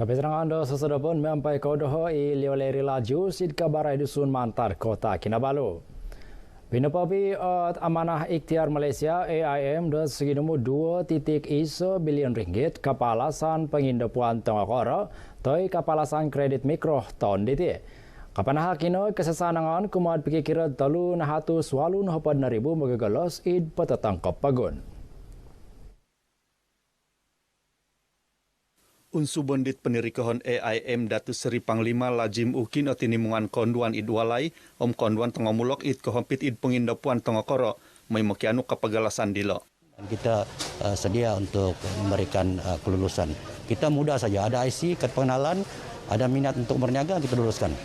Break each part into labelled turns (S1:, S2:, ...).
S1: Keperangan anda sesudah pun sampai kau doh leri laju sid kabarai dusun Mantar Kota Kinabalu. Pinapapi amanah ikhtiar Malaysia AIM dah segi nombor 2.1 bilion ringgit kapalasan pengindapuan tengah kora toi kapalasan kredit mikro tahun diti. Kapanah kini kesesanangan kumad pikir talu nahatu swalun hapad naribu magagalos id patatangkap pagun.
S2: Unsu bondit penirikahon AIM Datu Seri Panglima Lajim Ukin otinimungan konduan idwalai om konduan tengah mulok id kehompit id pengindapuan tengah koro may makianu kapagalasan dilo.
S3: Kita sedia untuk memberikan kelulusan. Kita mudah saja, ada IC, kad pengenalan, ada minat untuk berniaga, kita luluskan.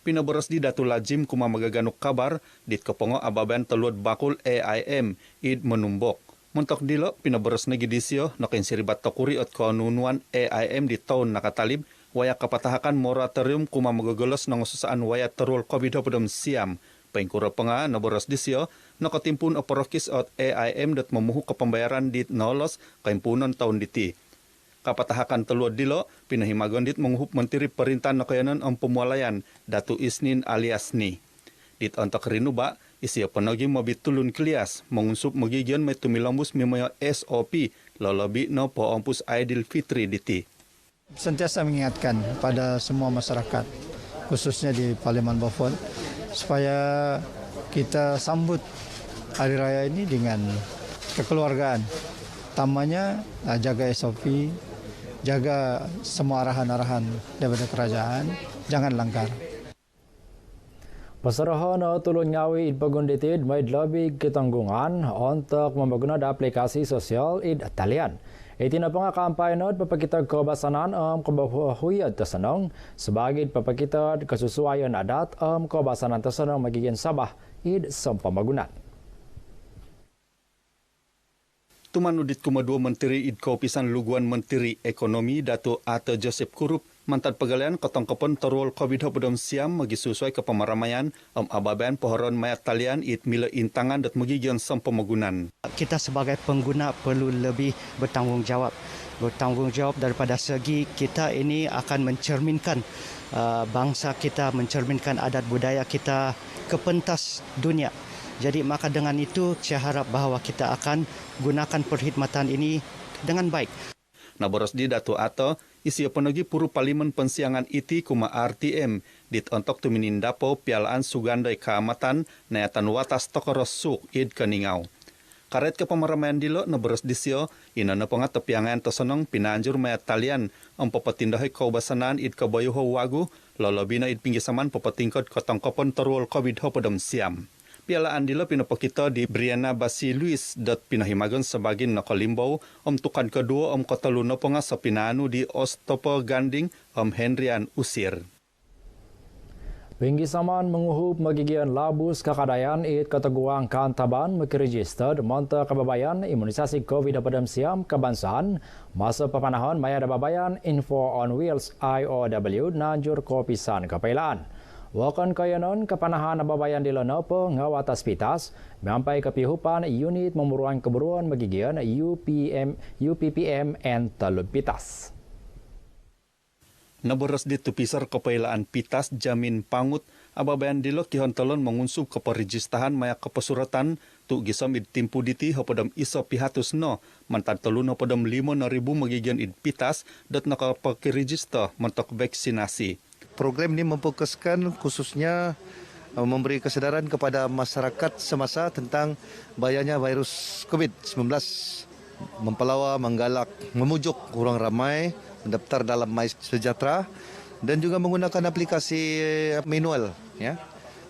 S2: Pinaboros di Datu Lajim kuma magaganuk kabar dit kepongo ababan teluat bakul AIM id menumbok. Muntok dilo pinaboros negidisyo nakin siribat tokuri at konunuan AIM di tahun nakatalib waya kapatahakan moratorium kuma magagolos ng ususaan waya terul COVID-19 siam. Paingkura penga naboros disyo nakatimpun oporokis at AIM dat memuhu kepembayaran dit nolos kaimpunan tahun diti. Kapatahakan teluat dilo pinahimagon dit menguhup menteri perintahan nakayanan ang pemwalayan Datu Isnin alias Ni. Dit ontok rinuba isi penogi mobit tulun klias mengunsup magigian may tumilambus mimaya SOP lolobi no po ompus Aidil Fitri diti.
S4: Sentiasa mengingatkan pada semua masyarakat khususnya di Parlimen Beaufort supaya kita sambut hari raya ini dengan kekeluargaan. Utamanya jaga SOP, jaga semua arahan-arahan daripada kerajaan, jangan langgar.
S1: Pasarahan tulun ngawi id pagunditid may labig ketanggungan untuk membangun aplikasi sosial id talian. Iti na pangakampay not papakita kabasanan kabahuyad tasanong sebagai papakita kesesuaian adat kabasanan tasanong magiging sabah id sampamagunan.
S2: Tumanudit kumadua Menteri id kaupisan luguan Menteri Ekonomi Dato Ate Joseph Kurup mantan pegalian ketangkapan terul COVID-19 siam magisusuai ke pemaramaian ababan pohoron mayat talian it mila intangan dat magigian sampamagunan.
S5: Kita sebagai pengguna perlu lebih bertanggungjawab. Bertanggungjawab daripada segi kita ini akan mencerminkan bangsa kita, mencerminkan adat budaya kita ke pentas dunia. Jadi maka dengan itu saya harap bahawa kita akan gunakan perkhidmatan ini dengan baik.
S2: Naboros di Datu Ato, isi penagi puru Parlimen pensiangan iti kuma RTM dit ontok tuminindapo pialaan sugandai kaamatan nayatan watas tokoros suk id keningau. Karet ke pemaramaian dilo naboros disio ina na pengat tepiangan tosonong pinanjur mayat talian pepetindahi kaubasanan id kabayuho wagu lolobina id pinggisaman pepetingkot kotongkopon terul COVID-19 siam. Pialaan dilo pinapakita di Brianna Basi Luis dat pinahimagon sebagai nakalimbau tukan kedua kota luno penga sa pinanu di Ostopo Ganding Hendrian Usir.
S1: Pinggisaman menguhup magigian labus kakadayan it kateguang kantaban makiregister monta kababayan imunisasi COVID-19 siam kebangsaan masa papanahon maya dababayan Info on Wheels IOW nanjur kopisan kapailaan. Wakan kayanon kapanahan nababayan di Lenopo ngawatas pitas sampai kepihupan unit memuruan keburuan magigian UPPM and talub pitas.
S2: Naboros di tupisar kepailaan pitas jamin pangut ababayan dilo kihon talon mengunsub keperegistahan maya kepesuratan tu gisom id timpu diti hopodam iso pihatus no mantan telun hopodam 5.000 magigian id pitas dat nakapakiregister mentok vaksinasi.
S6: Program ini memfokuskan khususnya memberi kesedaran kepada masyarakat semasa tentang bahayanya virus COVID-19, mempelawa, menggalak, memujuk orang ramai mendaftar dalam MySejahtera dan juga menggunakan aplikasi manual ya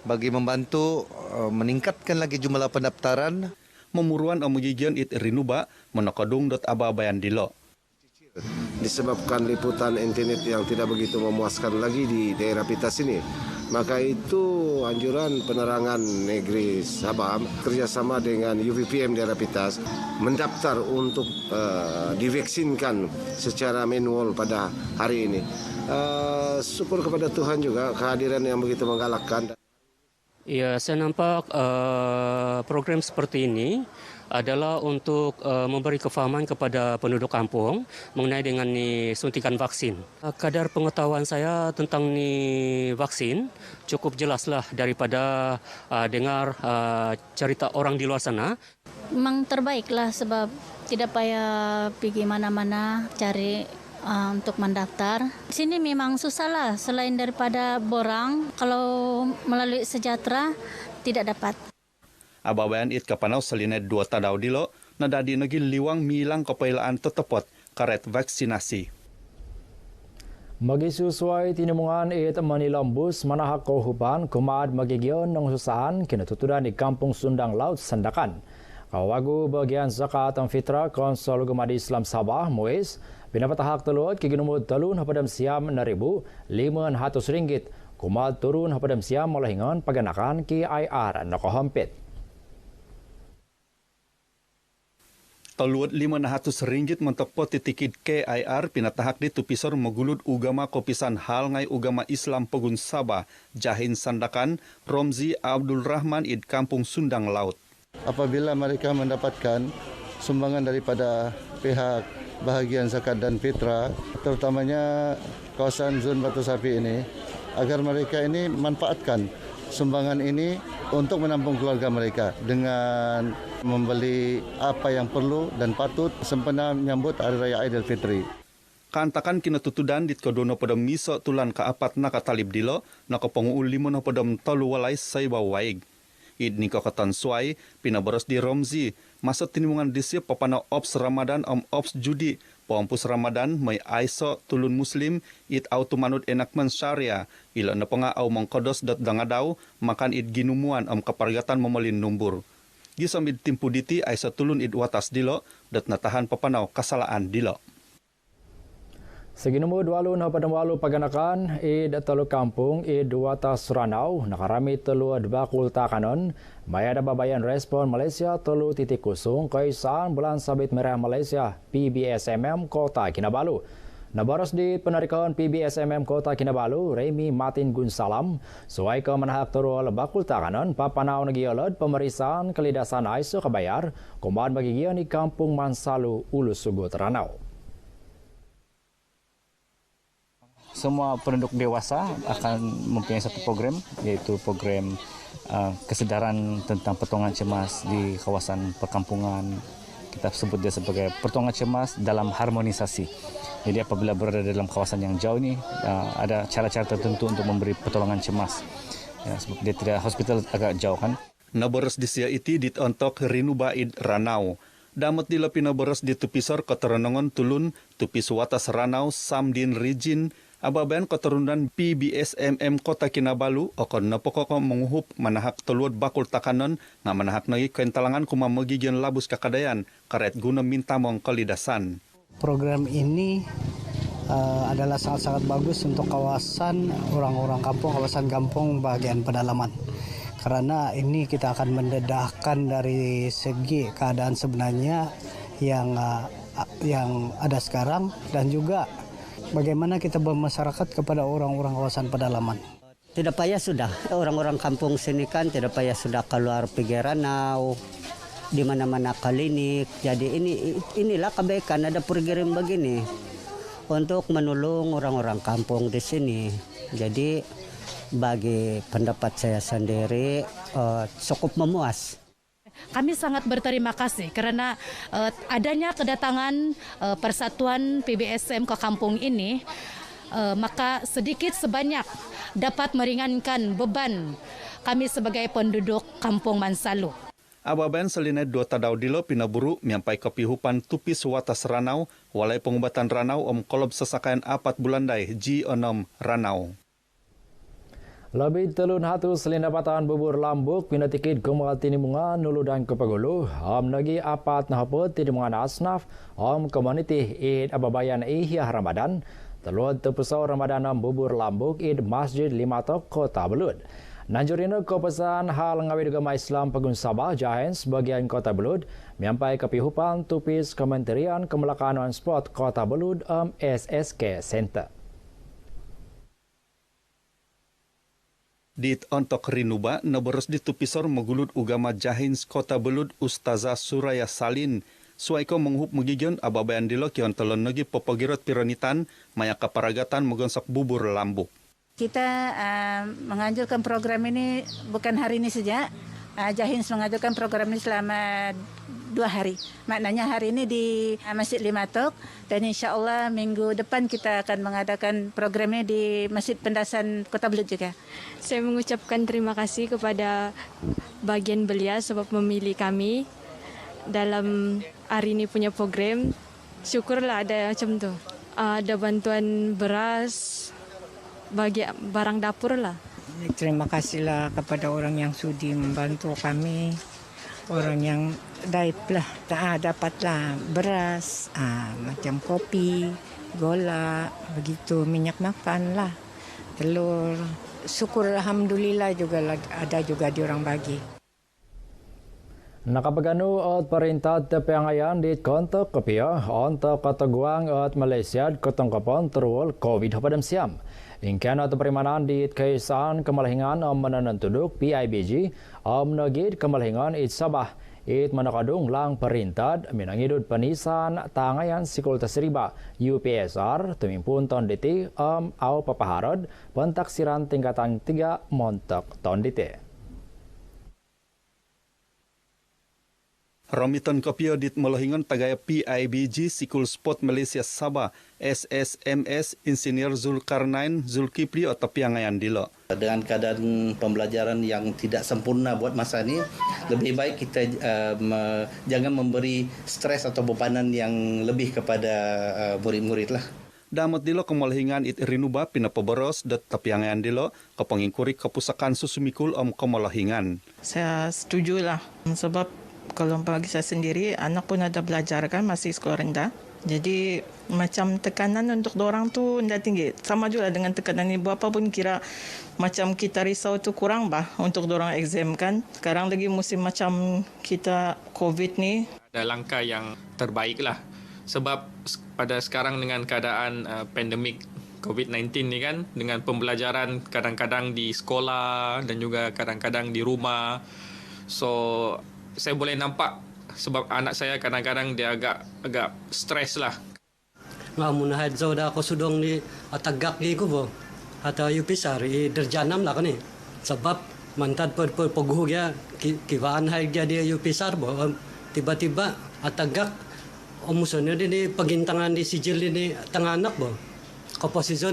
S6: bagi membantu meningkatkan lagi jumlah pendaftaran.
S2: Memuruan magigian it rinuba menokadung ababayan dilo.
S7: Disebabkan liputan internet yang tidak begitu memuaskan lagi di daerah Pitas ini, maka itu anjuran penerangan negeri Sabah kerjasama dengan UPPM daerah Pitas mendaftar untuk divaksinkan secara manual pada hari ini. Syukur kepada Tuhan juga kehadiran yang begitu menggalakkan.
S8: Ya, saya nampak program seperti ini adalah untuk memberi kefahaman kepada penduduk kampung mengenai dengan suntikan vaksin. Kadar pengetahuan saya tentang vaksin cukup jelaslah daripada dengar cerita orang di luar sana.
S9: Memang terbaiklah sebab tidak payah pergi mana-mana cari untuk mendaftar. Di sini memang susahlah selain daripada borang, kalau melalui Sejahtera tidak dapat.
S2: Ababayan it kapanau salinet 2 tadau dilo nadadi nagi liwang milang kepailaan tetepot karet vaksinasi.
S1: Magi sesuai tinimungan it manilambus manahak kauhupan kumad magigion ng susahan kinatutudan di Kampung Sundang Laut Sandakan. Kawagu bagian zakat ang fitra Konsol Gemadi Islam Sabah Muiz pinapatahak teluat kiginumud talun hapadam siam Rp500 kumad turun hapadam siam malahingan paganakan ki IR nakahampit.
S2: Teluat Rp500 mentok potitikid KIR pinatahak di tupisor megulud ugama kopisan hal ngai ugama Islam Pegun Sabah Jahin Sandakan Romzi Abdul Rahman id Kampung Sundang Laut.
S6: Apabila mereka mendapatkan sumbangan daripada pihak bahagian zakat dan fitrah, terutamanya kawasan zon Batu Sapi ini, agar mereka ini manfaatkan sumbangan ini untuk menampung keluarga mereka dengan membeli apa yang perlu dan patut sempena menyambut Hari Raya Aidilfitri.
S2: Kantakan kinatutudan dit kodono pada miso tulan kaapat nakatalib dilo nakapanguul limon pada tolu walay saybaw waig. Id ni kakatan suai pinabaros di Romzi masuk tinimungan disip papana ops Ramadan ops judi Pompus Ramadan may aiso tulun Muslim it automanut enakman syariah ila na nga au mangkodos dat dangadaw makan it ginumuan kapargatan mamalin numbur. Gisamid timpu diti aiso tulun it watas dilo dat natahan papanaw kasalaan dilo.
S1: Seginumud walu na padamalu paganakan id telu kampung id watas Ranau nakarami telu bakul takanon mayada babayan respon Malaysia telu titik kusung kaisaan bulan sabit merah Malaysia PBSMM Kota Kinabalu. Nabaros di penarikan PBSMM Kota Kinabalu Remy Martin Gunsalam suai ke manahak telu bakul takanon papanau nagiolod pemeriksaan kelidasan aiso kabayar kuman bagigian di Kampung Mansalu Ulu Sugut Ranau.
S10: Semua penduduk dewasa akan mempunyai satu program, yaitu program kesedaran tentang pertolongan cemas di kawasan perkampungan. Kita sebut dia sebagai pertolongan cemas dalam harmonisasi. Jadi apabila berada dalam kawasan yang jauh ini, ada cara-cara tertentu untuk memberi pertolongan cemas. Ya, sebab dia tidak hospital agak jauh kan.
S2: Naboros di sia iti dit ontok Rinubaid Ranau. Damat dila pinaboros di tupisor keterenongon tulun tupis watas Ranau Samdin Rijin ababan keturunan PBSMM Kota Kinabalu okon napokok menguhup manahak teluat bakul takanon nga manahak nagi kentalangan kuma magigian labus kakadayan karet guna minta mong kalidasan.
S11: Program ini adalah sangat-sangat bagus untuk kawasan orang-orang kampung, kawasan kampung bagian pedalaman. Karena ini kita akan mendedahkan dari segi keadaan sebenarnya yang ada sekarang dan juga bagaimana kita bermasyarakat kepada orang-orang kawasan pedalaman.
S12: Tidak payah sudah, orang-orang kampung sini kan tidak payah sudah keluar pergi Ranau, di mana-mana klinik. Jadi inilah kebaikan ada program begini untuk menolong orang-orang kampung di sini. Jadi bagi pendapat saya sendiri cukup memuas.
S13: Kami sangat berterima kasih karena adanya kedatangan persatuan PBSM ke kampung ini, maka sedikit sebanyak dapat meringankan beban kami sebagai penduduk Kampung Mansalu.
S2: Ababan selinet 2 tadau dilo pinaburu miampai kepihupan tupis watas Ranau walai pengobatan Ranau kolob sesakayan 4 bulan dai G6 Ranau.
S1: Lebih telun hatu selindapatan bubur lambuk pinatikid kumal tinimungan nulu dan kepagulu nagi apat nahapot tinimungan asnaf community id ababayan ihya Ramadan teluat tepusau Ramadan bubur lambuk id Masjid Limatok Kota Belud. Nanjurina kepesan hal ngawid agama Islam Pegun Sabah Jahen sebagian Kota Belud miampai kepihupan tupis Kementerian Kemelakaan on Sport Kota Belud SSK Center.
S2: Dit ontok rinuba na boros di tupisor magulut ugama Jahins Kota Belud Ustazah Suraya Salin. Suai ko menghup mugigion ababayan dilo kion telon nagi popogirot pironitan maya kaparagatan megonsok bubur lambuk.
S14: Kita menganjurkan program ini bukan hari ini saja. Jahins mengajukan program ini selama 2 hari. Maknanya hari ini di Masjid Limatok dan insya Allah minggu depan kita akan mengadakan programnya di Masjid Pendasan Kota Belud juga.
S15: Saya mengucapkan terima kasih kepada bagian belia sebab memilih kami dalam hari ini punya program. Syukurlah ada macam tu. Ada bantuan beras, bagi barang dapur lah.
S16: Terima kasihlah kepada orang yang sudi membantu kami. Orang yang daiplah dapatlah beras, macam kopi, gula, begitu minyak makan lah, telur. Syukur alhamdulillah juga ada juga diorang bagi.
S1: Nakapagano at perintah tepengayan di kontak kapia untuk kataguang at Malaysia kotongkapon terul COVID hapadam siam. Ingkana at perimanan di kaisan kemalahingan menanantuduk PIBG nagid kemalahingan it Sabah it manakadung lang perintah minangidud panisan tangayan sikul tasriba UPSR tumimpun ton diti au papaharod pentaksiran tingkatan 3 montok ton diti.
S2: Romiton kopio dit molohingon tagaya PIBG Sikul Spot Malaysia Sabah SSMS Insinyur Zulkarnain Zulkifli atau piangayan dilo.
S3: Dengan keadaan pembelajaran yang tidak sempurna buat masa ini, lebih baik kita jangan memberi stres atau bebanan yang lebih kepada murid-murid lah.
S2: Damot dilo kemolohingan it rinuba pinapaboros dat tapiangayan dilo kepengingkuri kepusakan susumikul kemolohingan.
S17: Saya setuju lah sebab kalau bagi saya sendiri, anak pun ada belajar kan, masih sekolah rendah. Jadi macam tekanan untuk dorang tu tidak tinggi. Sama juga dengan tekanan ini, berapa pun kira macam kita risau tu kurang bah untuk dorang exam kan. Sekarang lagi musim macam kita COVID ni.
S18: Ada langkah yang terbaik lah. Sebab pada sekarang dengan keadaan pandemik COVID-19 ni kan, dengan pembelajaran kadang-kadang di sekolah dan juga kadang-kadang di rumah. So saya boleh nampak sebab anak saya kadang-kadang dia agak stres lah.
S19: Ngamunahad zauda ako sudong ni atagak gi ko bo. Ata UPSR derjanam lah kan ni. Sebab mantad perpeguh ya kiwaan hay jadi UPSR bo. Tiba-tiba atagak omusonya di pagintangan di sijil ini tengah anak bo. Komposisi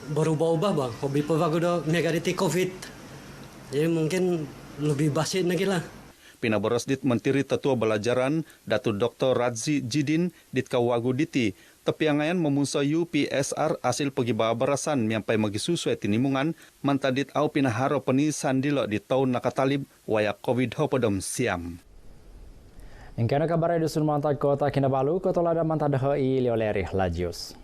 S19: berubah-ubah bo. Hobi pavagodo megariti COVID. Jadi mungkin lebih basit lagi lah.
S2: Pinaboros dit Menteri Tetua Belajaran Datu Dr. Radzi Jidin dit Kawagu diti tepiangayan memusa UPSR hasil pagibabarasan miampai magisusu tinimungan mantadit au pinaharo penisan dilo di tahun nakatalib waya COVID hopodom siam.
S1: Ingkana kabar dusun mantad kota Kinabalu kota lada mantad hei liolerih lajius.